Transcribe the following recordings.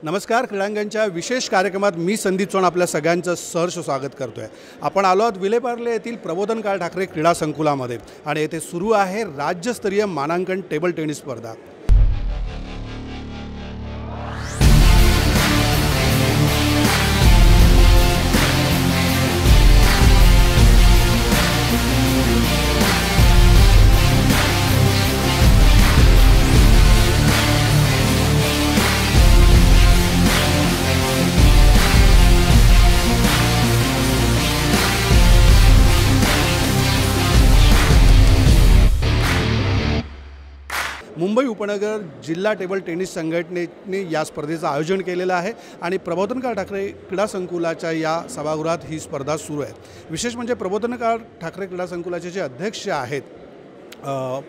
नमस्कार. क्रीडांगणच्या विशेष कार्यक्रमात मी संदीप चव्हाण आपल्या सगळ्यांचं सहर्ष स्वागत करतोय. आपण आलो आहोत विलेपार्ले येथील प्रबोधनकार ठाकरे क्रीडा संकुलामध्ये आणि येथे सुरू आहे राज्यस्तरीय मानांकन टेबल टेनिस स्पर्धा. मुंबई उपनगर जिल्हा टेबल टेनिस संघटनेने या स्पर्धेचं आयोजन केलेलं आहे आणि प्रबोधनकार ठाकरे क्रीडा संकुलाच्या या सभागृहात ही स्पर्धा सुरू आहे. विशेष म्हणजे प्रबोधनकार ठाकरे क्रीडा संकुलाचे जे अध्यक्ष आहेत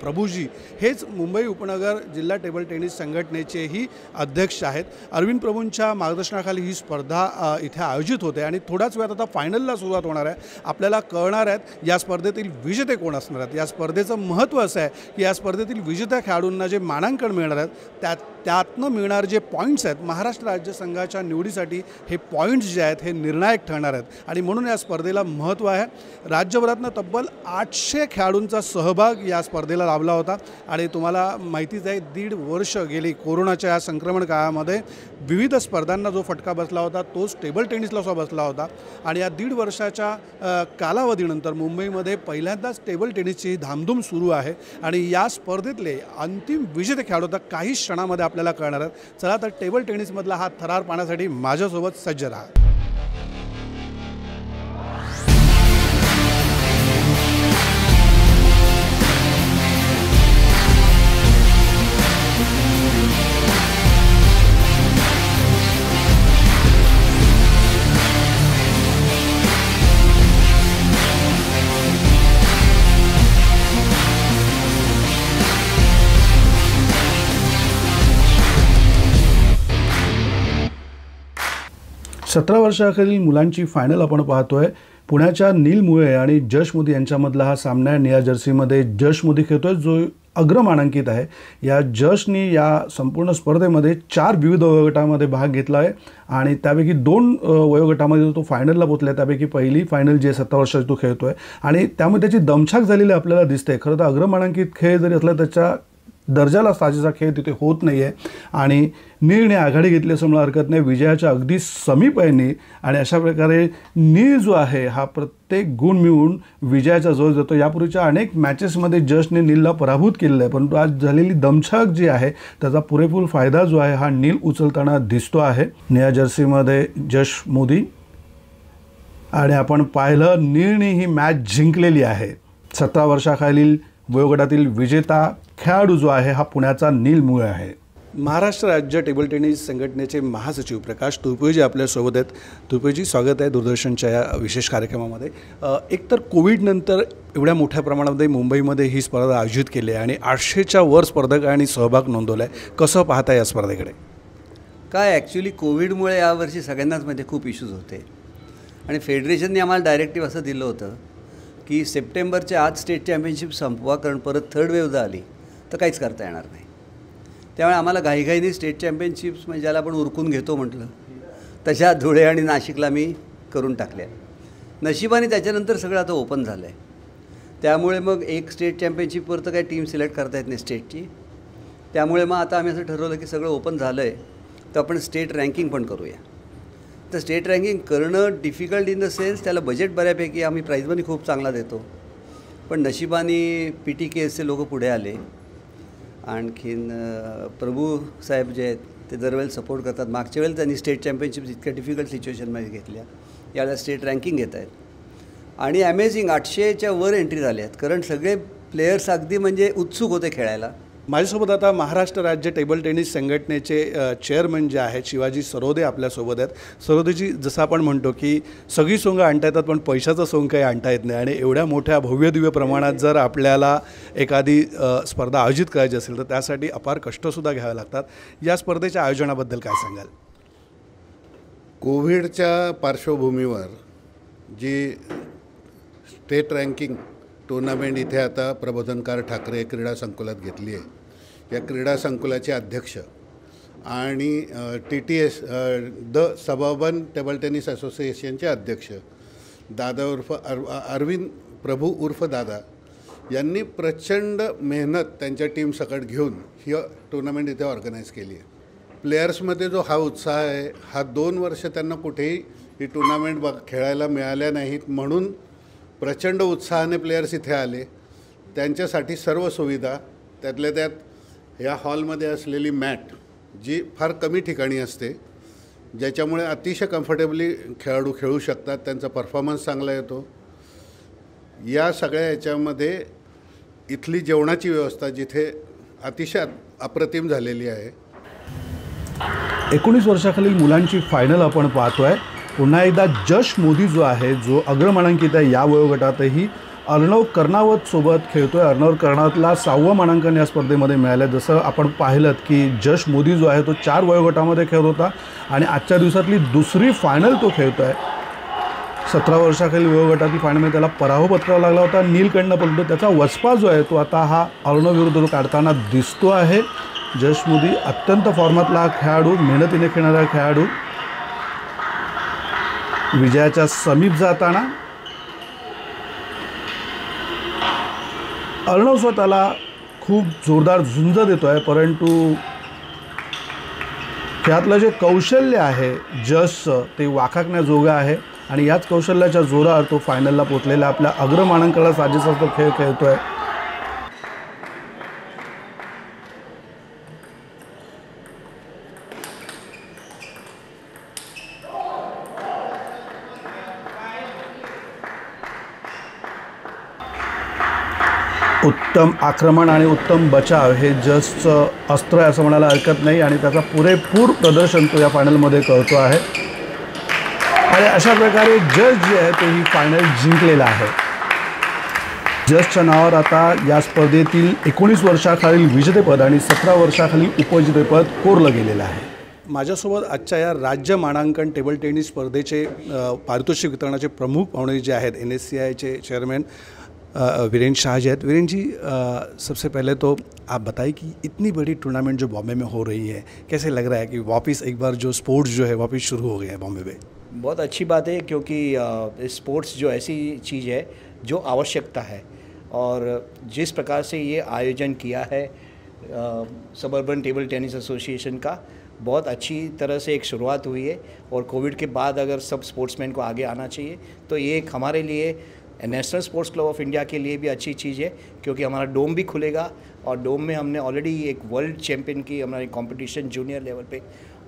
प्रभूजी हेच मुंबई उपनगर जिल्हा टेबल टेनिस संघटनेचेही अध्यक्ष आहेत. अरविंद प्रभूंच्या मार्गदर्शनाखाली ही स्पर्धा इथे आयोजित होते आणि थोड्याच वेळात आता फायनलला सुरुवात होणार आहे. आपल्याला कळणार आहेत या स्पर्धेतील विजेते कोण असणार आहेत. या स्पर्धेचं महत्त्व असं आहे की या स्पर्धेतील विजेत्या खेळाडूंना जे मानांकन मिळणार आहेत त्यातनं मिळणार जे पॉईंट्स आहेत महाराष्ट्र राज्य संघाच्या निवडीसाठी हे पॉईंट्स जे आहेत हे निर्णायक ठरणार आहेत आणि म्हणून या स्पर्धेला महत्त्व आहे. राज्यभरातनं तब्बल 800 खेळाडूंचा सहभाग या स्पर्धेला लाभला होता आणि तुम्हाला माहितीच आहे 1.5 वर्ष गेली कोरोनाच्या या संक्रमण काळामध्ये विविध स्पर्धांना जो फटका बसला होता तोच टेबल टेनिसला सुद्धा बसला होता आणि या 1.5 वर्षाच्या कालावधीनंतर मुंबईमध्ये पहिल्यांदाच टेबल टेनिसची धामधूम सुरू आहे आणि या स्पर्धेतले अंतिम विजेते खेळाडू आता काही क्षणामध्ये आपल्याला कळणार आहेत. चला तर टेबल टेनिसमधला हा थरार पाहण्यासाठी माझ्यासोबत सज्ज राहा. सतरा वर्षाखालील मुलांची फायनल आपण पाहतोय. पुण्याच्या नील मुळे आणि जश मोदी यांच्यामधला हा सामना आहे. निळ्या जर्सीमध्ये जश मोदी खेळतोय जो अग्रमानांकित आहे. या जशनी या संपूर्ण स्पर्धेमध्ये 4 विविध वयोगटामध्ये भाग घेतला आहे आणि त्यापैकी 2 वयोगटामध्ये तो फायनलला पोहोचला आहे. त्यापैकी पहिली फायनल जी 17 वर्षाची तो खेळतोय आणि त्यामध्ये त्याची दमछाक झालेली आपल्याला दिसते. खरं तर अग्रमानांकित खेळ जरी असला त्याच्या दर्जाला साजेसा खेळ तिथे होत नाही आहे आणि नीळने आघाडी घेतली असं मला हरकत नाही. विजयाच्या अगदी समीप आहे नीळ आणि अशा प्रकारे नीळ जो आहे हा प्रत्येक गुण मिळून विजयाच्या जवळ जातो. यापूर्वीच्या अनेक मॅचेसमध्ये जशने नीलला पराभूत केलेलं आहे परंतु आज झालेली दमछाक जी आहे त्याचा पुरेपूर फायदा जो आहे हा नील उचलताना दिसतो आहे. निळ्या जर्सीमध्ये जश मोदी आणि आपण पाहिलं नीळने ही मॅच जिंकलेली आहे. 17 वर्षाखालील वयोगटातील विजेता खेळाडू जो आहे हा पुण्याचा नील मुळे आहे. महाराष्ट्र राज्य टेबल टेनिस संघटनेचे महासचिव प्रकाश तुर्पेजी आपल्यासोबत आहेत. तुर्पेजी, स्वागत आहे दूरदर्शनच्या या विशेष कार्यक्रमामध्ये. एकतर कोविडनंतर एवढ्या मोठ्या प्रमाणामध्ये मुंबईमध्ये ही स्पर्धा आयोजित केली आहे आणि 800च्या वर स्पर्धकांनी सहभाग नोंदवला आहे. कसं पाहता या स्पर्धेकडे? काय ॲक्च्युली कोविडमुळे यावर्षी सगळ्यांनाच मध्ये खूप इश्यूज होते आणि फेडरेशनने आम्हाला डायरेक्टिव्ह असं दिलं होतं की सप्टेंबरच्या आज स्टेट चॅम्पियनशिप संपवा कारण परत थर्ड वेव्ह जर आली तर काहीच करता येणार नाही. त्यामुळे आम्हाला घाईघाईने स्टेट चॅम्पियनशिप्स म्हणजे ज्याला आपण उरकून घेतो म्हटलं तशा धुळे आणि नाशिकला मी करून टाकल्या. नशिबाने त्याच्यानंतर सगळं आता ओपन झालं आहे. त्यामुळे मग एक स्टेट चॅम्पियनशिपवर तर काही टीम सिलेक्ट करता येत नाही स्टेटची. त्यामुळे मग आता आम्ही असं ठरवलं की सगळं ओपन झालं आहे तर आपण स्टेट रँकिंग पण करूया. तर स्टेट रँकिंग करणं डिफिकल्ट इन द सेन्स त्याला बजेट बऱ्यापैकी आम्ही प्राईज मनी खूप चांगला देतो पण नशिबाने PTKSचे लोक पुढे आले. आणखीन प्रभू साहेब जे आहेत ते दरवेळेला सपोर्ट करतात. मागच्या वेळेला त्यांनी स्टेट चॅम्पियनशिप इतक्या डिफिकल्ट सिच्युएशनमध्ये घेतल्या. यावेळेला स्टेट रँकिंग घेत आहेत आणि अमेझिंग 800च्या वर एंट्री झाल्या आहेत कारण सगळे प्लेयर्स अगदी म्हणजे उत्सुक होते खेळायला. माझ्यासोबत आता महाराष्ट्र राज्य टेबल टेनिस संघटनेचे चेअरमन जे आहेत शिवाजी सरोदे आपल्यासोबत आहेत. सरोदेजी, जसं आपण म्हणतो की सगळी सोंग आणता येतात पण पैशाचं सोंग काही आणता येत नाही आणि एवढ्या मोठ्या भव्यदिव्य प्रमाणात जर आपल्याला एखादी स्पर्धा आयोजित करायची असेल तर त्यासाठी अपार कष्टसुद्धा घ्यावे लागतात. या स्पर्धेच्या आयोजनाबद्दल काय सांगाल? कोविडच्या पार्श्वभूमीवर जी स्टेट रँकिंग टूर्नामेंट इथे आता प्रबोधनकार ठाकरे क्रीडा संकुलात घेतली आहे. या क्रीडा संकुलाचे अध्यक्ष आणि TTS the suburban table tennis असोसिएशनचे अध्यक्ष दादा उर्फ अरविंद प्रभू उर्फ दादा यांनी प्रचंड मेहनत त्यांच्या टीम सकट घेऊन ही टुर्नामेंट इथे ऑर्गनाईज केली आहे. प्लेयर्समध्ये जो हा उत्साह आहे, हा 2 वर्ष त्यांना कुठेही ही टुर्नामेंट खेळायला मिळाल्या नाहीत, म्हणून प्रचंड उत्साहाने प्लेयर्स इथे आले. त्यांच्यासाठी सर्व सुविधा, त्यातल्या त्यात या हॉलमध्ये असलेली मॅट जी फार कमी ठिकाणी असते, ज्याच्यामुळे अतिशय कम्फर्टेबली खेळाडू खेळू शकतात, त्यांचा परफॉर्मन्स चांगला येतो. या सगळ्या याच्यामध्ये इथली जेवणाची व्यवस्था जिथे अतिशय अप्रतिम झालेली आहे. 19 वर्षाखालील मुलांची फायनल आपण पाहतोय. पुन्हा एकदा जश मोदी जो आहे, जो अग्रमानांकित आहे या वयोगटातही, अर्णव कर्णावत सोबत खेळतोय. अर्णव कर्णावतला 6वं मानांकन या स्पर्धेमध्ये मिळालं. जसं आपण पाहिलं की जश मोदी जो आहे तो 4 वयोगटामध्ये खेळत होता आणि आजच्या दिवसातली दुसरी फायनल तो खेळतोय. 17 वर्षाखालील वयोगटातील फायनलमध्ये त्याला पराभव पत्करावा लागला होता नीलकडनं, परंतु त्याचा वचपा जो आहे तो आता हा अर्णव विरुद्ध काढताना दिसतो आहे. जश मोदी अत्यंत फॉर्मातला हा खेळाडू, मेहनतीने खेळणारा खेळाडू, विजयाच्या समीप जाताना अर्णव स्वतःला खूप जोरदार झुंज देतोय, परंतु खेळातलं जे कौशल्य आहे जशचं ते वाखाणण्याजोगं आहे आणि याच कौशल्याच्या जोरावर तो फायनलला पोहोचलेला आपल्या अग्रमानांकनाला साजेसा तो खेळ खेळतोय. उत्तम आक्रमण आणि उत्तम बचाव हे जसचं अस्त्र आहे असं म्हणायला हरकत नाही आणि त्याचा पुरेपूर प्रदर्शन तो या फायनलमध्ये करतो आहे. आणि अशा प्रकारे जस जे आहे ते ही फायनल जिंकलेला आहे. जसच्या नावावर आता या स्पर्धेतील 19 वर्षाखालील विजेतेपद आणि 17 वर्षाखालील उपविजेतेपद कोरलं गेलेलं आहे. माझ्यासोबत आजच्या या राज्य मानांकन टेबल टेनिस स्पर्धेचे पारितोषिक वितरणाचे प्रमुख पाहुणे जे आहेत, NSCIचे चेयरमैन वीरेंद्र शाह जी हैं. वीरेंद्र जी, सबसे पहले तो आप बताइए कि इतनी बड़ी टूर्नामेंट जो बॉम्बे में हो रही है, कैसे लग रहा है कि वापस एक बार जो स्पोर्ट्स जो है वापस शुरू हो गया है बॉम्बे में? बहुत अच्छी बात है, क्योंकि स्पोर्ट्स जो ऐसी चीज़ है जो आवश्यकता है, और जिस प्रकार से ये आयोजन किया है सबअर्बन टेबल टेनिस एसोसिएशन का, बहुत अच्छी तरह से एक शुरुआत हुई है. और कोविड के बाद अगर सब स्पोर्ट्समैन को आगे आना चाहिए, तो ये एक हमारे लिए National Sports Club of India के लिए भी अच्छी चीज़ है, क्योंकि हमारा डोम भी खुलेगा और डोम में हमने ऑलरेडी एक वर्ल्ड चैम्पियन की हमारी कंपटीशन जूनियर लेवल पे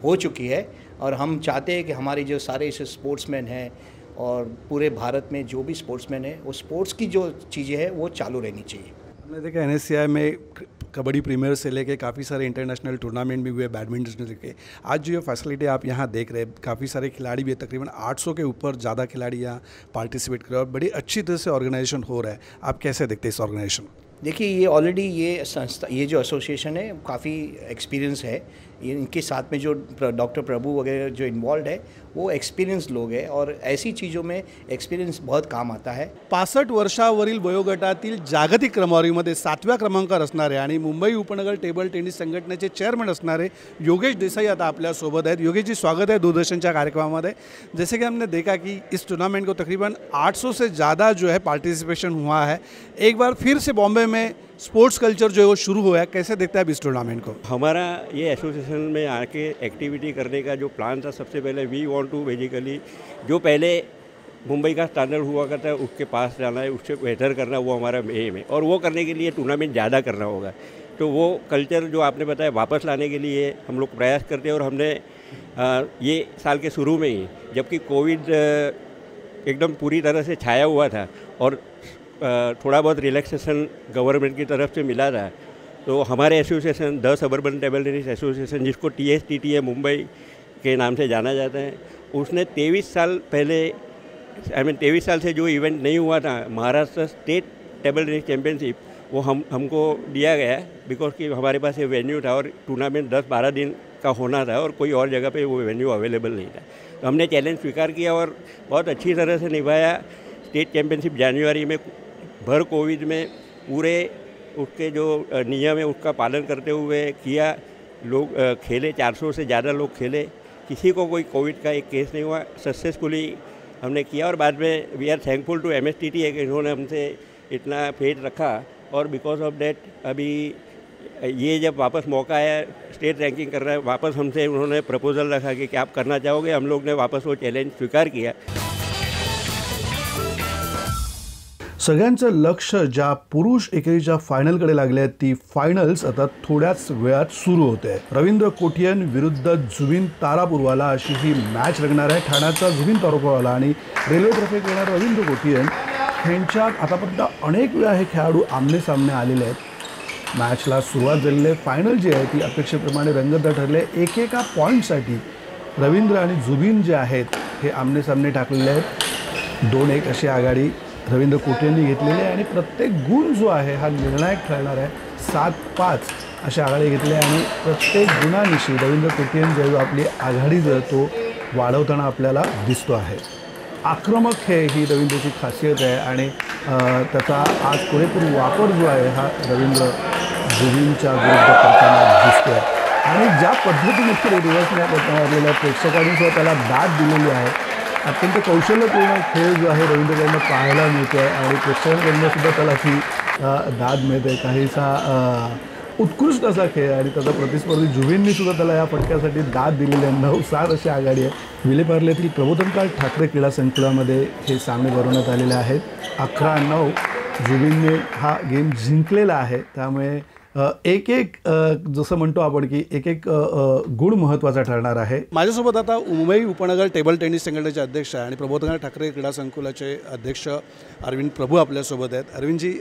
हो चुकी है. और हम चाहते हैं कि हमारे जो सारे ऐसे स्पोर्ट्समैन हैं और पूरे भारत में जो भी स्पोर्ट्समैन है, वो स्पोर्ट्स की जो चीज़ें हैं वो चालू रहनी चाहिए. हमने देखा NSCI में कबड्डी प्रीमियर से लेके काफ़ी सारे इंटरनेशनल टूर्नामेंट भी हुए, बैडमिंटन से लेके आज जो ये फैसिलिटी आप यहाँ देख रहे हैं, काफ़ी सारे खिलाड़ी भी है, तकरीबन 800 के ऊपर ज़्यादा खिलाड़ी यहाँ पार्टिसिपेट कर रहे हैं और बड़ी अच्छी तरह से ऑर्गेनाइजेशन हो रहा है. आप कैसे देखते हैं इस ऑर्गेनाइजेशन? देखिए, ये ऑलरेडी ये संस्था, ये जो एसोसिएशन है काफ़ी एक्सपीरियंस है. इनके साथ में जो डॉक्टर प्रभु वगैरह जो इन्वॉल्व है वो एक्सपीरियंस लोग हैं, और ऐसी चीज़ों में एक्सपीरियंस बहुत काम आता है. 65 वर्षावरील वयोगटातील जागतिक क्रमवारीमध्ये 7व्या क्रमांकावर असणारे आणि मुंबई उपनगर टेबल टेनिस संघटनेचे चेअरमन असणारे योगेश देसाई आता आपल्यासोबत आहेत. योगेश जी, स्वागत है दूरदर्शनच्या कार्यक्रमामध्ये. जैसे कि हमने देखा कि इस टूर्नामेंट को तकरीबन 800 से ज़्यादा जो है पार्टिसिपेशन हुआ है. एक बार फिर से बॉम्बे में स्पोर्ट्स कल्चर जो है वो शुरू हुआ है, कैसे देखते हैं आप इस टूर्नामेंट को? हमारा ये एसोसिएशन में आके एक्टिविटी करने का जो प्लान था, सबसे पहले वी वांट टू बेसिकली जो पहले मुंबई का स्टैंडर्ड हुआ करता है उसके पास जाना है, उससे बेहतर करना, वो हमारा एम है. और वो करने के लिए टूर्नामेंट ज़्यादा करना होगा. तो वो कल्चर जो आपने बताया वापस लाने के लिए हम लोग प्रयास करते हैं. और हमने ये साल के शुरू में ही, जबकि कोविड एकदम पूरी तरह से छाया हुआ था और थोड़ा बहुत रिलैक्सेशन गवर्नमेंट की तरफ से मिला था, तो हमारे association the suburban table tennis association, जिसको TSTTA मुंबई के नाम से जाना जाता है, उसने 23 साल पहले 23 साल से जो इवेंट नहीं हुआ था, Maharashtra state table tennis championship, वो हमको दिया गया, बिकॉज कि हमारे पास ये वेन्यू था और टूर्नामेंट 10-12 दिन का होना था और कोई और जगह पे वो वेन्यू अवेलेबल नहीं था. तो हमने चैलेंज स्वीकार किया और बहुत अच्छी तरह से निभाया. स्टेट चैम्पियनशिप जनवरी में भर कोविड में पूरे उसके जो नियम है उसका पालन करते हुए किया. लोग खेले, 400 से ज़्यादा लोग खेले, किसी को कोई कोविड का एक केस नहीं हुआ, सक्सेसफुली हमने किया। और बाद में we are thankful to MSTT है कि इन्होंने हमसे इतना फेथ रखा, और बिकॉज ऑफ डैट अभी ये जब वापस मौका आया स्टेट रैंकिंग कर रहा है, वापस हमसे उन्होंने प्रपोजल रखा कि क्या आप करना चाहोगे। हम लोग ने वापस वो चॅलेंज स्वीकार किया। सगळ्यांचं लक्ष ज्या पुरुष एकेरीच्या फायनलकडे लागले आहेत ती फायनल्स आता थोड्याच वेळात सुरू होते आहे। रवींद्र कोटियन विरुद्ध जुबिन तारापूरवाला अशी ही मॅच रंगणार आहे। ठाण्याचा जुबिन तारापूरवाला आणि रेल्वे ट्रॉफी खेळणारा रवींद्र कोटियन यांच्यात आतापर्यंत अनेक वेळा हे खेळाडू आमने सामने आलेले आहेत। मॅचला सुरुवात झालेली फायनल जी आहे ती अपेक्षेप्रमाणे रंगतदार ठरले। एकेका पॉईंटसाठी रवींद्र आणि जुबिन जे आहेत हे आमने सामने टाकलेले आहेत। 2-1 अशी आघाडी रवींद्र कोटियननी घेतलेली आहे आणि प्रत्येक गुण जो आहे हा निर्णायक ठरणार आहे। 7-5 अशा आघाडी घेतल्या आणि प्रत्येक गुणानिशी रवींद्र कोटियन जो आपली आघाडी जो तो वाढवताना आपल्याला दिसतो आहे। आक्रमक खेळ ही रवींद्रची खासियत आहे आणि त्याचा आज पुरेपूर वापर जो आहे हा रवींद्र जुबिनच्या विरुद्ध करताना दिसतो आहे। आणि ज्या पद्धतीने रिव्हर्स मॅच करताना प्रेक्षकांनी सुद्धा त्याला दाद दिलेली आहे। अत्यंत कौशल्यपूर्ण खेळ जो आहे रवींद्रकडनं पाहायला मिळतो आहे आणि प्रेक्षकांकडनं सुद्धा त्याला ती दाद मिळते। काहीसा उत्कृष्ट असा खेळ आणि त्याचा प्रतिस्पर्धी जुबिननी सुद्धा त्याला या फटक्यासाठी दाद दिलेली आहे। 9-7 अशी आघाडी आहे। विलेपार्लेतील प्रबोधनकार ठाकरे क्रीडा संकुलामध्ये हे सामने भरवण्यात आलेले आहेत। 11-9 जुबिनने हा गेम जिंकलेला आहे। त्यामुळे एक जसं म्हणतो आपण की एक गुण महत्त्वाचा ठरणार आहे। माझ्यासोबत आता मुंबई उपनगर टेबल टेनिस संघटनेचे अध्यक्ष आणि प्रबोधनकार ठाकरे क्रीडा संकुलाचे अध्यक्ष अरविंद प्रभू आपल्यासोबत आहेत। अरविंदजी,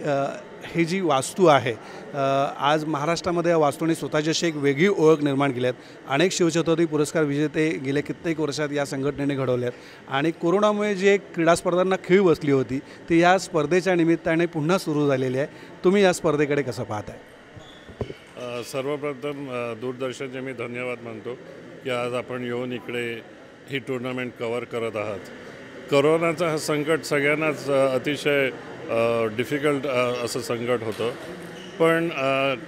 ही जी वास्तू आहे आज महाराष्ट्रामध्ये या वास्तूने स्वतःची अशी एक वेगळी ओळख निर्माण केली आहे। अनेक शिवछत्रपती पुरस्कार विजेते गेले कित्येक वर्षात या संघटनेने घडवले आहेत आणि कोरोनामुळे जी एक क्रीडा स्पर्धांना खीळ बसली होती ती या स्पर्धेच्या निमित्ताने पुन्हा सुरू झालेली आहे। तुम्ही या स्पर्धेकडे कसं पाहताय? सर्वप्रथम दूरदर्शनचे मी धन्यवाद मानतो की आज आपण येऊन इकडे ही टूर्नामेंट कव्हर करत आहात। कोरोनाचा हा संकट सगळ्यांनाच अतिशय डिफिकल्ट असं संकट होतं, पण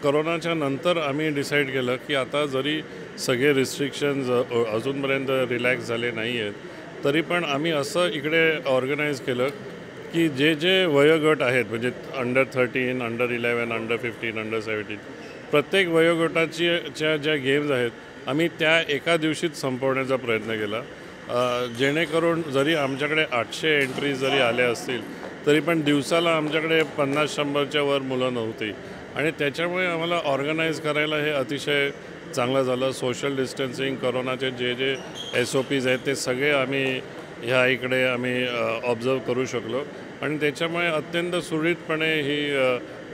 कोरोनाच्या नंतर आम्ही डिसाईड केलं की आता जरी सगळे रिस्ट्रिक्शन्स अजूनपर्यंत रिलॅक्स झाले नाही आहेत तरी पण आम्ही असं इकडे ऑर्गनाईज केलं की जे वयोगट आहेत म्हणजे अंडर-13, अंडर-11, अंडर-15, अंडर-17 प्रत्येक वयोगटाच्या ज्या गेम्स आहेत आम्ही त्या एका दिवशीत संपवण्याचा प्रयत्न केला। जेणेकरून जरी आमच्याकडे 800 एंट्रीज जरी आल्या असतील तरी पण दिवसाला आमच्याकडे 50-100च्या वर मुलं नव्हती आणि त्याच्यामुळे आम्हाला ऑर्गनाईज करायला हे अतिशय चांगलं झालं। सोशल डिस्टन्सिंग, कोरोनाचे जे SOPs आहेत ते सगळे आम्ही ह्या इकडे आम्ही ऑब्झर्व करू शकलो आणि त्याच्यामुळे अत्यंत सुरळीतपणे ही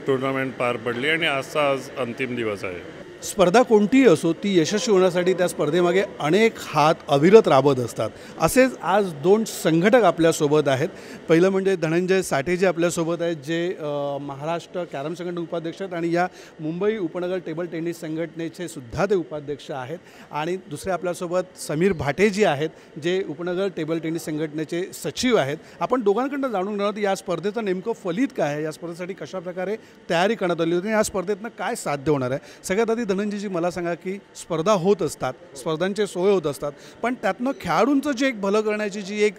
टूर्नामेंट पार पडली आणि आजचा आज अंतिम दिवस आहे। स्पर्धा कोणतीही असो ती यशस्वी होण्यासाठी त्या स्पर्धेमागे अनेक हात अविरत राबत असतात। असेच आज 2 संघटक आपल्यासोबत आहेत। पहिलं म्हणजे धनंजय साठे जे आपल्यासोबत आहेत, जे महाराष्ट्र कॅरम संघटने उपाध्यक्ष आहेत आणि या मुंबई उपनगर टेबल टेनिस संघटनेचे सुद्धा ते उपाध्यक्ष आहेत। आणि दुसरे आपल्यासोबत समीर भाटे जी आहेत, जे उपनगर टेबल टेनिस संघटनेचे सचिव आहेत। आपण दोघांकडून जाणून घेणार आहोत या स्पर्धेचं नेमकं फलित काय आहे, या स्पर्धेसाठी कशाप्रकारे तयारी करण्यात आली होती, या स्पर्धेतनं काय साध्य होणार आहे। सगळ्यात आधी धनंजयजी मला सांगा की स्पर्धा होत असतात, स्पर्धांचे सोय होत असतात, पण त्यातनं खेळाडूंचं जे एक भलं करण्याची जी एक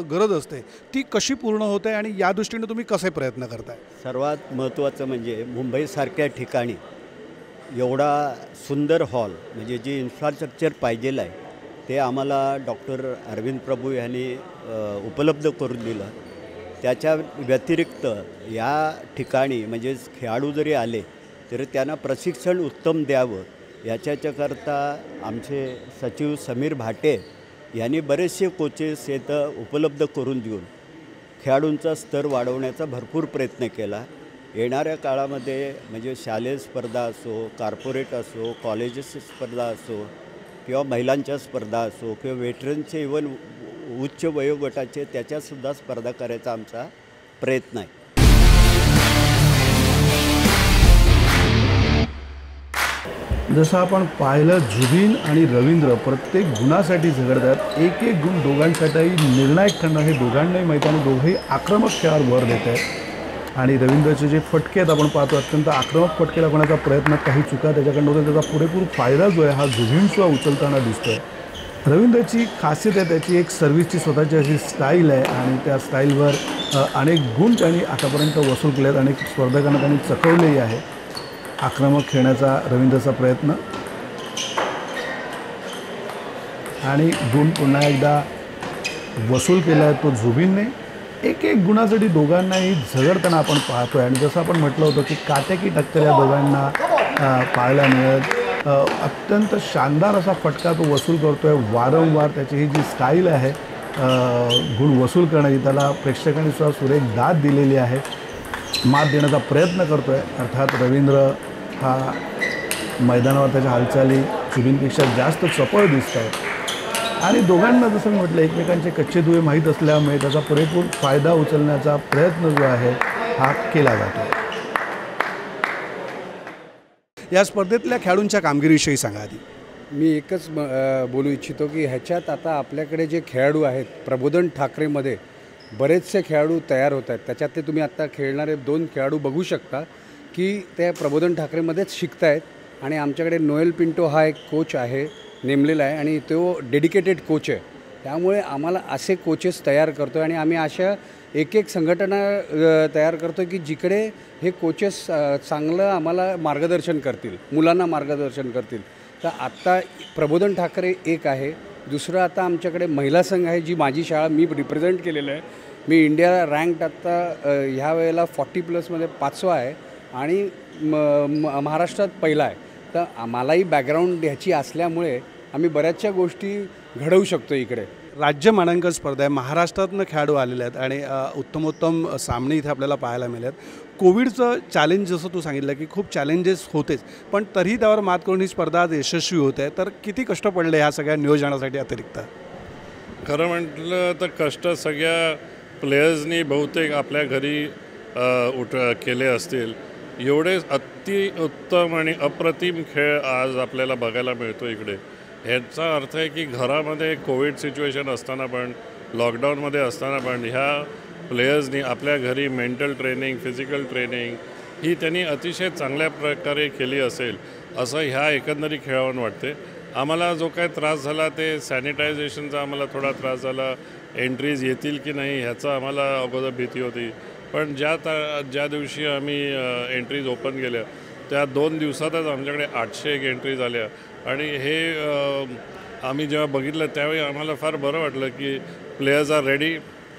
गरज असते ती कशी पूर्ण होते आणि या दृष्टीने तुम्ही कसे प्रयत्न करताय? सर्वात महत्त्वाचं म्हणजे मुंबईसारख्या ठिकाणी एवढा सुंदर हॉल म्हणजे जे इन्फ्रास्ट्रक्चर पाहिजेलं आहे ते आम्हाला डॉक्टर अरविंद प्रभू यांनी उपलब्ध करून दिलं। त्याच्या व्यतिरिक्त या ठिकाणी म्हणजे खेळाडू जरी आले तर त्यांना प्रशिक्षण उत्तम द्यावं याच्याकरता आमचे सचिव समीर भाटे यांनी बरेचसे कोचेस इथं उपलब्ध करून देऊन खेळाडूंचा स्तर वाढवण्याचा भरपूर प्रयत्न केला। येणाऱ्या काळामध्ये म्हणजे शालेय स्पर्धा असो, कॉर्पोरेट असो, कॉलेजेस स्पर्धा असो किंवा महिलांच्या स्पर्धा असो किंवा वेटरनचे इवन उच्च वयोगटाचे त्याच्यासुद्धा स्पर्धा करायचा आमचा प्रयत्न आहे। जसं आपण पाहिलं जुबिन आणि रवींद्र प्रत्येक गुणासाठी झगडतात। एक गुण दोघांसाठी निर्णायक ठरणार हे दोघांनाही माहीत आणि दोघेही आक्रमक खेळावर भर देत आहेत। आणि रवींद्रचे जे फटके आहेत आपण पाहतो अत्यंत आक्रमक फटके लागण्याचा प्रयत्न, काही चुका त्याच्याकडून होते, त्याचा पुरेपूर फायदा जो आहे हा झुबिनसुद्धा उचलताना दिसतोय. रवींद्रची खासियत आहे त्याची एक सर्व्हिसची स्वतःची अशी स्टाईल आहे आणि त्या स्टाईलवर अनेक गुण त्यांनी आतापर्यंत वसूल केले आहेत. अनेक स्पर्धकांना त्यांनी चकवलेही आहे. आक्रमक खेळण्याचा रवींद्रचा प्रयत्न आणि गुण पुन्हा एकदा वसूल केला आहे तो झुबिनने. एक एक गुणासाठी दोघांनाही झगडताना आपण पाहतो आहे आणि जसं आपण म्हटलं होतं की काटेकी टक्कर या दोघांना पाहायला मिळत. अत्यंत शानदार असा फटका तो वसूल करतो आहे वारंवार. त्याची ही जी स्टाईल आहे गुण वसूल करण्याची, त्याला प्रेक्षकांनी सुद्धा सुरेख दाद दिलेली आहे. मात देण्याचा प्रयत्न करतो आहे. अर्थात रवींद्र हा मैदानावर त्याच्या हालचाली झुबिनपेक्षा जास्त चपळ दिसत आहेत आणि दोघांना जसं मी म्हटलं एकमेकांचे कच्चे दुवे माहीत असल्यामुळे त्याचा पुरेपूर फायदा उचलण्याचा प्रयत्न जो आहे हा केला जातो. या स्पर्धेतल्या खेळाडूंच्या कामगिरीविषयी सांगा आधी. मी एकच बोलू इच्छितो की ह्याच्यात आता आपल्याकडे जे खेळाडू आहेत, प्रबोधन ठाकरेमध्ये बरेचसे खेळाडू तयार होत आहेत. त्याच्यातले तुम्ही आत्ता खेळणारे 2 खेळाडू बघू शकता की त्या प्रबोधन ठाकरेमध्येच शिकत आहेत. आणि आमच्याकडे नोएल पिंटो हा एक कोच आहे नेमलेला आहे आणि तो डेडिकेटेड कोच आहे. त्यामुळे आम्हाला असे कोचेस तयार करतो आहे आणि आम्ही अशा एक संघटना तयार करतो की जिकडे हे कोचेस चांगलं आम्हाला मार्गदर्शन करतील, मुलांना मार्गदर्शन करतील. तर आत्ता प्रबोधन ठाकरे एक आहे. दुसरं आता आमच्याकडे महिला संघ आहे, जी माझी शाळा मी रिप्रेझेंट केलेलं आहे. मी इंडिया रँक्ड आत्ता ह्या वेळेला 40+ 5वा आहे आणि महाराष्ट्रात पहिला आहे. तर आम्हालाही बॅकग्राऊंड ह्याची असल्यामुळे आम्ही बऱ्याचशा गोष्टी घडवू शकतो इकडे. राज्य मानांकन स्पर्धा आहे, महाराष्ट्रातनं खेळाडू आलेले आहेत आणि उत्तमोत्तम सामने इथे आपल्याला पाहायला मिळतात. कोविडचं चॅलेंज जसं तू सांगितलं की खूप चॅलेंजेस होतेच, पण तरीही त्यावर मात करून ही स्पर्धा आज यशस्वी होत आहे. तर किती कष्ट पडले ह्या सगळ्या नियोजनासाठी अतिरिक्त? खरं म्हटलं तर कष्ट सगळ्या प्लेयर्सनी बहुतेक आपल्या घरी केले असतील. एवढे अतिउत्तम आणि अप्रतिम खेळ आज आपल्याला बघायला मिळतो इकडे. ह्याचा अर्थ आहे की घरामध्ये कोविड सिच्युएशन असताना पण, लॉकडाऊनमध्ये असताना पण ह्या प्लेयर्सनी आपल्या घरी मेंटल ट्रेनिंग, फिजिकल ट्रेनिंग ही त्यांनी अतिशय चांगल्या प्रकारे केली असेल असं ह्या एकंदरीत खेळावरून वाटते. आम्हाला जो काय त्रास झाला ते सॅनिटायझेशनचा आम्हाला थोडा त्रास झाला. एंट्रीज येतील की नाही ह्याचा आम्हाला अगोदर भीती होती. पण ज्या दिवशी आम्ही एंट्रीज ओपन केल्या त्या 2 दिवसातच आमच्याकडे 801 एंट्रीज आल्या आणि हे आम्ही जेव्हा बघितलं त्यावेळी आम्हाला फार बरं वाटलं की players are ready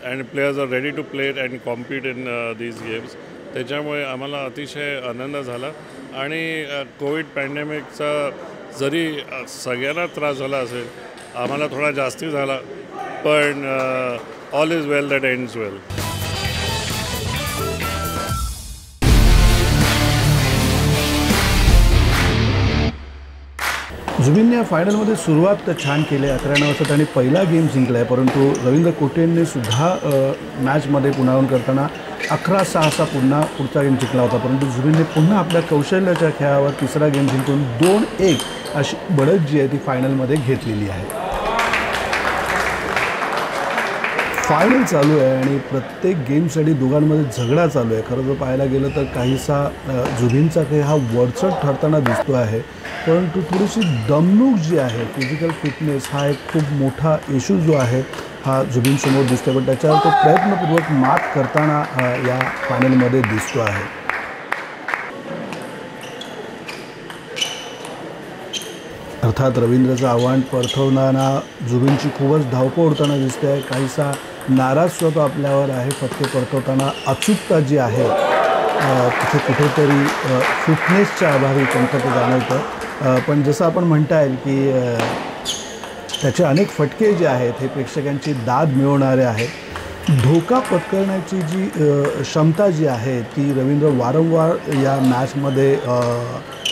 and players are ready to play and compete in these games. त्याच्यामुळे आम्हाला अतिशय आनंद झाला. आणि कोविड पॅन्डेमिकचा जरी सगळ्यांना त्रास झाला असेल, आम्हाला थोडा जास्ती झाला, पण all is well that ends well. झुबिनने या फायनलमध्ये सुरुवात तर छान केली आहे. 11 वाजता त्यांनी पहिला गेम जिंकला आहे, परंतु रवींद्र कोटेंनी सुद्धा मॅचमध्ये पुनरावृत्ती करताना 11-6 असा पुढचा गेम जिंकला होता. परंतु झुबिनने पुन्हा आपल्या कौशल्याच्या खेळावर तिसरा गेम जिंकून 2-1 अशी बढत जी आहे ती फायनलमध्ये घेतलेली आहे. फायनल चालू आहे आणि प्रत्येक गेमसाठी दोघांमध्ये झगडा चालू आहे. खरं जर पाहायला गेलं तर काहीसा झुबिनचा खेळ हा वरचढ ठरताना दिसतो आहे, परंतु थोडीशी दमणूक जी आहे, फिजिकल फिटनेस हा एक खूप मोठा इश्यू जो आहे हा झुबिनसमोर दिसतो. पण त्याच्यावर तो प्रयत्नपूर्वक मात करताना या फायनलमध्ये दिसतो आहे. अर्थात रवींद्रचं आव्हान परतवताना झुबिनची खूपच धावपळ होताना दिसते आहे. काहीसा नाराज सुद्धा आपल्यावर आहे. फटके परतवताना अचूकता जी आहे तिथे कुठेतरी फिटनेसच्या अभावी कमतरता जाणवतं. पण जसं आपण म्हणता येईल की त्याचे अनेक फटके जे आहेत हे प्रेक्षकांची दाद मिळवणारे आहेत. धोका पत्करण्याची जी क्षमता जी आहे ती रवींद्र वारंवार या मॅचमध्ये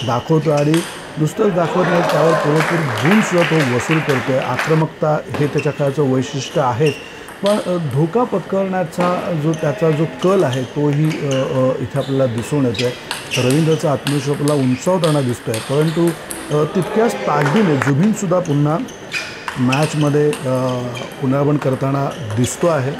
दाखवतो आणि नुसतंच दाखवत नाही, त्यावर पुरेपूर गुणसुद्धा तो वसूल करतो आहे. आक्रमकता हे त्याच्या खेळाचं वैशिष्ट्य आहेच, पण धोका पत्करण्याचा त्याचा जो कल आहे तोही इथे आपल्याला दिसून येतो आहे. रवींद्रचा आत्मविश्वास आपल्याला उंचावताना दिसतो आहे, परंतु तितक्याच ताकदीने झुबिनसुद्धा पुन्हा मॅचमध्ये पुनरावृत्ती करताना दिसतो आहे.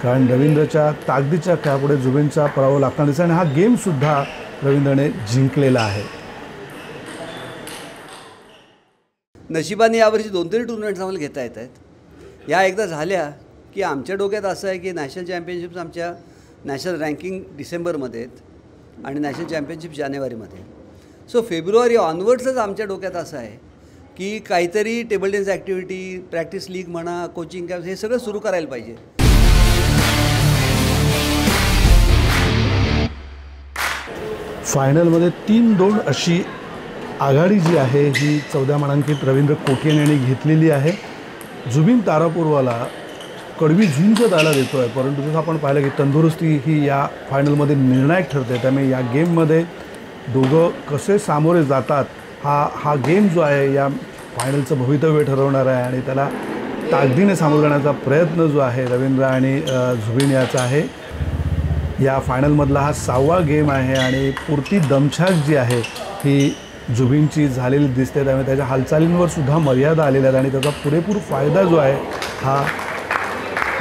कारण रवींद्रच्या ताकदीच्या खेळापुढे जुबीनचा पराभव लागताना दिसला आणि हा गेमसुद्धा रवींद्रने जिंकलेला आहे. नशिबाने यावर्षी 2-3 टुर्नामेंट्स आम्हाला घेता येत आहेत. या एकदा झाल्या की आमच्या डोक्यात असं आहे की नॅशनल चॅम्पियनशिप्स आमच्या नॅशनल रँकिंग डिसेंबरमध्ये आहेत आणि नॅशनल चॅम्पियनशिप जानेवारीमध्ये. सो फेब्रुवारी ऑनवर्ड्सच आमच्या डोक्यात असं आहे की काहीतरी table tennis activity, practice league म्हणा, कोचिंग कॅम्प्स हे सगळं सुरू करायला पाहिजे. फायनलमध्ये 3-2 अशी आघाडी जी आहे ही 14 मानांकित रवींद्र कोटियन यांनी घेतलेली आहे. जुबीन तारापूरवाला कडवी झुंज त्याला देतो आहे, परंतु जसं आपण पाहिलं की तंदुरुस्ती ही या फायनलमध्ये निर्णायक ठरते. त्यामुळे या गेममध्ये दोघं कसे सामोरे जातात हा गेम जो आहे या फायनलचं भवितव्य ठरवणार आहे आणि त्याला ताकदीने सामोरं जाण्याचा प्रयत्न जो आहे रवींद्र आणि जुबीन याचा आहे. या फायनलमधला हा 6वा गेम आहे आणि पुरती दमछाक जी आहे ही जुबीनची झालेली दिसते. त्यामुळे त्याच्या हालचालींवर सुद्धा मर्यादा आलेल्या आहेत आणि त्याचा पुरेपूर फायदा जो आहे हा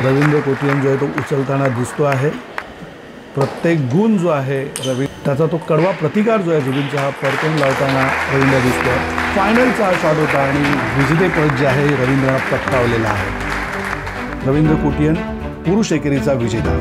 रवींद्र कोटियन जो आहे तो उचलताना दिसतो आहे. प्रत्येक गुण जो आहे त्याचा तो कडवा प्रतिकार जो आहे जुबीनचा हा परतून लावताना रवींद्र दिसतो आहे. फायनलचा हा शॉट होता आणि विजेतेपद जे आहे रवींद्रनं पटकावलेलं आहे. रवींद्र कोटियन पुरुष एकेरीचा विजेता.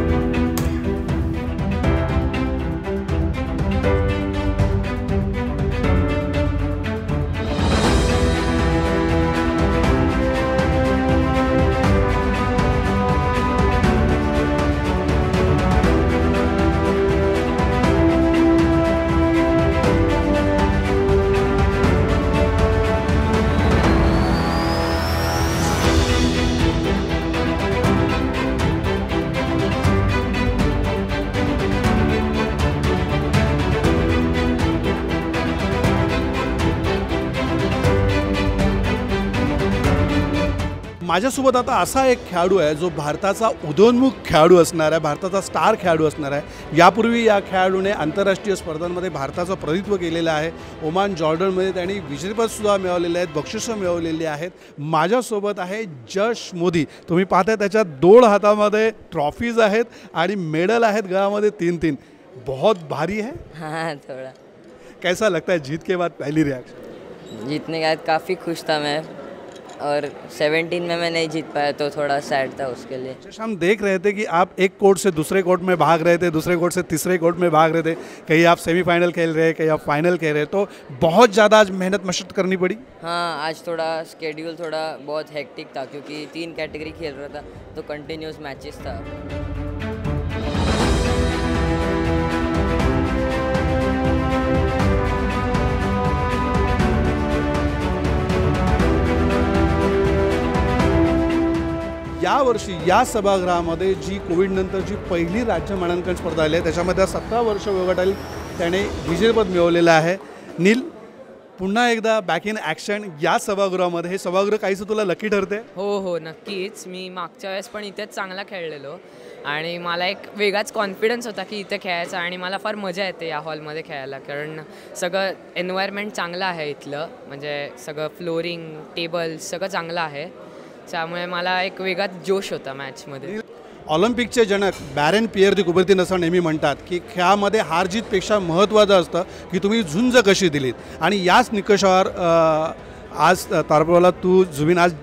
माझ्यासोबत आता असा एक खेळाडू आहे जो भारताचा उदयोन्मुख खेळाडू असणार आहे, भारताचा स्टार खेळाडू असणार आहे. यापूर्वी या खेळाडूने आंतरराष्ट्रीय स्पर्धांमध्ये भारताचं प्रतिनिधित्व केलेलं आहे. ओमान, जॉर्डनमध्ये त्यांनी विजेतेपदसुद्धा मिळवलेले आहेत, बक्षिसं मिळवलेली आहेत. माझ्यासोबत आहे जश मोदी. तुम्ही पाहताय त्याच्या 2 हातामध्ये ट्रॉफीज आहेत आणि मेडल आहेत गळ्यामध्ये 3-3. बहुत भारी है. हाँ थोड़ा. कैसा लगता है जीत के बाद पहली रिएक्शन? जीतने के बाद काफ़ी खुश था मैं, और 17 में मैं नहीं जीत पाया तो थोड़ा सैड था उसके लिए. हम देख रहे थे कि आप एक कोर्ट से दूसरे कोर्ट में भाग रहे थे, दूसरे कोर्ट से तीसरे कोर्ट में भाग रहे थे, कहीं आप सेमीफाइनल खेल रहे, कहीं आप फाइनल खेल रहे, तो बहुत ज़्यादा आज मेहनत मशक्क़त करनी पड़ी. हाँ आज थोड़ा स्केड्यूल थोड़ा बहुत हेक्टिक था क्योंकि 3 कैटेगरी खेल रहा था तो कंटिन्यूस मैचेस था. यावर्षी या सभागृहामध्ये जी कोविडनंतरची पहिली राज्य मानांकन स्पर्धा आली आहे त्याच्यामध्ये 17 वर्ष वयोगटातील त्याने विजेतेपद मिळवलेलं आहे. नील, पुन्हा एकदा बॅक इन ॲक्शन या सभागृहामध्ये. हे सभागृह काहीसं तुला लकी ठरते? हो नक्कीच. मी मागच्या वेळेस पण इथेच चांगला खेळलेलो आणि मला एक वेगळाच कॉन्फिडन्स होता की इथे खेळायचा आणि मला फार मजा येते या हॉलमध्ये खेळायला, कारण सगळं एन्व्हायरमेंट चांगलं आहे इथलं, म्हणजे सगळं फ्लोरिंग, टेबल सगळं चांगलं आहे. त्यामुळे मला एक वेगळाच जोश होता मॅचमध्ये. ऑलिम्पिकचे जनक बॅरन पियर दी कुबर्तीन असं नेहमी म्हणतात की खेळामध्ये हार जीतपेक्षा महत्त्वाचं असतं की तुम्ही झुंज कशी दिलीत. आणि याच निकषावर आज तारपूरला तू जुबीन आज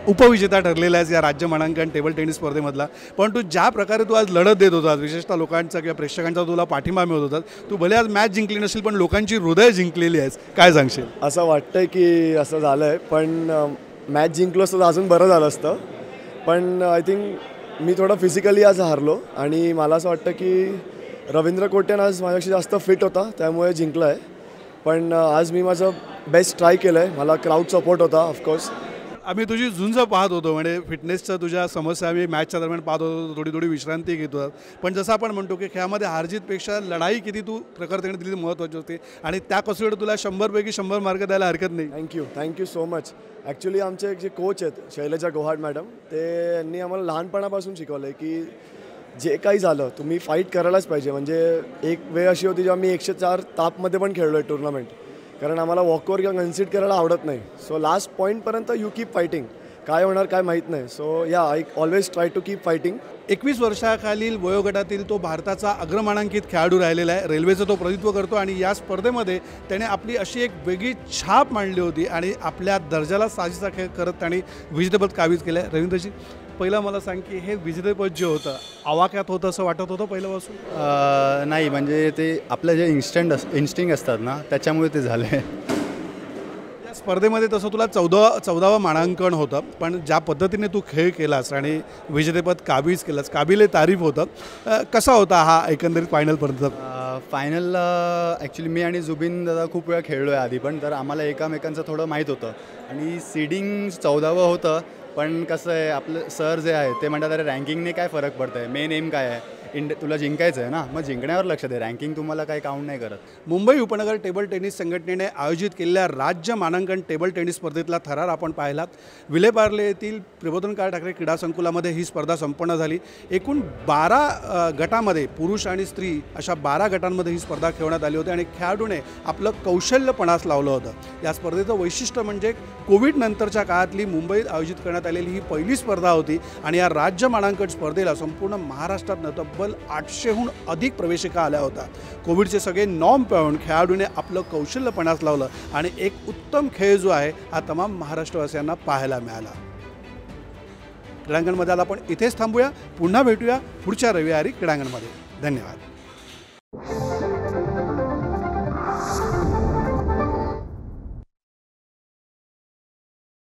उपविजेता ठरलेला आहेस या राज्य मानांकन टेबल टेनिस स्पर्धेमधला. पण तू ज्या प्रकारे तू आज लढत देत होतास, विशेषतः लोकांचा किंवा प्रेक्षकांचा तुला पाठिंबा मिळत होता, तू भले आज मॅच जिंकली नसेल पण लोकांची हृदय जिंकलेली आहेस. काय सांगशील? असं वाटतंय की असं झालं आहे, पण मॅच जिंकलो असतं तर अजून बरं झालं असतं. पण आय थिंक मी थोडं फिजिकली आज हारलो आणि मला असं वाटतं की रवींद्र कोटियन आज माझ्यापेक्षा जास्त फिट होता त्यामुळे जिंकला आहे. पण आज मी माझं बेस्ट ट्राय केलं आहे. मला क्राऊड सपोर्ट होता ऑफकोर्स. आम्ही तुझी झुंज पाहत होतो, म्हणजे फिटनेसच्या तुझ्या समस्या आम्ही मॅचच्या दरम्यान पाहत होतो, थोडी थोडी विश्रांती घेत होतात. पण जसं आपण म्हणतो की खेळामध्ये हारजीतपेक्षा लढाई किती तू प्रखरतेने दिली महत्त्वाची होती आणि त्या कसोटीवर तुला 100पैकी 100 मार्क द्यायला हरकत नाही. Thank you so much. ॲक्च्युली आमचे जे कोच आहेत शैलजा गोहाड मॅडम, त्यांनी आम्हाला लहानपणापासून शिकवलं आहे की जे काही झालं तुम्ही फाईट करायलाच पाहिजे. म्हणजे एक वेळ अशी होती जेव्हा मी 104 तापमध्ये पण खेळलो आहे टुर्नामेंट, कारण आम्हाला वॉकओव्हर किंवा कन्सीड करायला आवडत नाही. सो लास्ट पॉईंटपर्यंत यू कीप फायटिंग. काय होणार काय माहीत नाही. सो या I always try to keep fighting. 21 वर्षाखालील वयोगटातील तो भारताचा अग्रमानांकित खेळाडू राहिलेला आहे. रेल्वेचं तो प्रतिनिधित्व करतो आणि या स्पर्धेमध्ये त्याने आपली अशी एक वेगळी छाप मांडली होती आणि आपल्या दर्जाला साजेसा खेळ करत त्याने विजेतेपद काबीज केलं आहे. रवींद्रजी, पहिलं मला सांग की हे विजेतेपद जे होतं आवाक्यात होतं असं वाटत होतं पहिल्यापासून? नाही, म्हणजे ते आपलं जे इन्स्टिंग असतात ना त्याच्यामुळे ते झालं आहे. या स्पर्धेमध्ये तसं तुला 14वं मानांकन होतं, पण ज्या पद्धतीने तू खेळ केलास आणि विजेतेपद काबीज केलास, काबिले तारीफ होतं. कसा होता हा एकंदरीत फायनलपर्यंत? फायनलला ॲक्च्युली मी आणि जुबिन दादा खूप वेळा खेळलो आहे आधी पण, तर आम्हाला एकामेकांचं थोडं माहीत होतं आणि सीडिंग 14वं होतं. पण कसं आहे, आपलं सर जे आहे ते म्हणतात अरे रँकिंगने काय फरक पडतं आहे, मेन एम काय आहे, तुला जिंकायचं आहे ना, मग जिंकण्यावर लक्ष दे, रँकिंग तुम्हाला काही काउंट नाही करत. मुंबई उपनगर टेबल टेनिस संघटनेने आयोजित केलेल्या राज्य मानांकन टेबल टेनिस स्पर्धेतला थरार आपण पाहिलात. विलेपार्ले येथील प्रबोधन काळ ठाकरे क्रीडा संकुलामध्ये ही स्पर्धा संपन्न झाली. एकूण 12 गटामध्ये पुरुष आणि स्त्री अशा 12 गटांमध्ये ही स्पर्धा खेळवण्यात आली होती आणि खेळाडूने आपलं कौशल्य पणास लावलं होतं. या स्पर्धेचं वैशिष्ट्य म्हणजे कोविड नंतरच्या काळातली मुंबईत आयोजित करण्यात आलेली ही पहिली स्पर्धा होती आणि या राज्य मानांकन स्पर्धेला संपूर्ण महाराष्ट्रात तब्बल 800हून अधिक प्रवेशिका आल्या होत्या. कोविडचे सगळे नॉर्म पाळून खेळाडूने आपलं कौशल्य पणास लावलं आणि एक उत्तम खेळ जो आहे हा तमाम महाराष्ट्रवासियांना पाहायला मिळाला. क्रीडांगणमध्ये आपण इथेच थांबूया. पुन्हा भेटूया पुढच्या रविवारी क्रीडांगणमध्ये. धन्यवाद.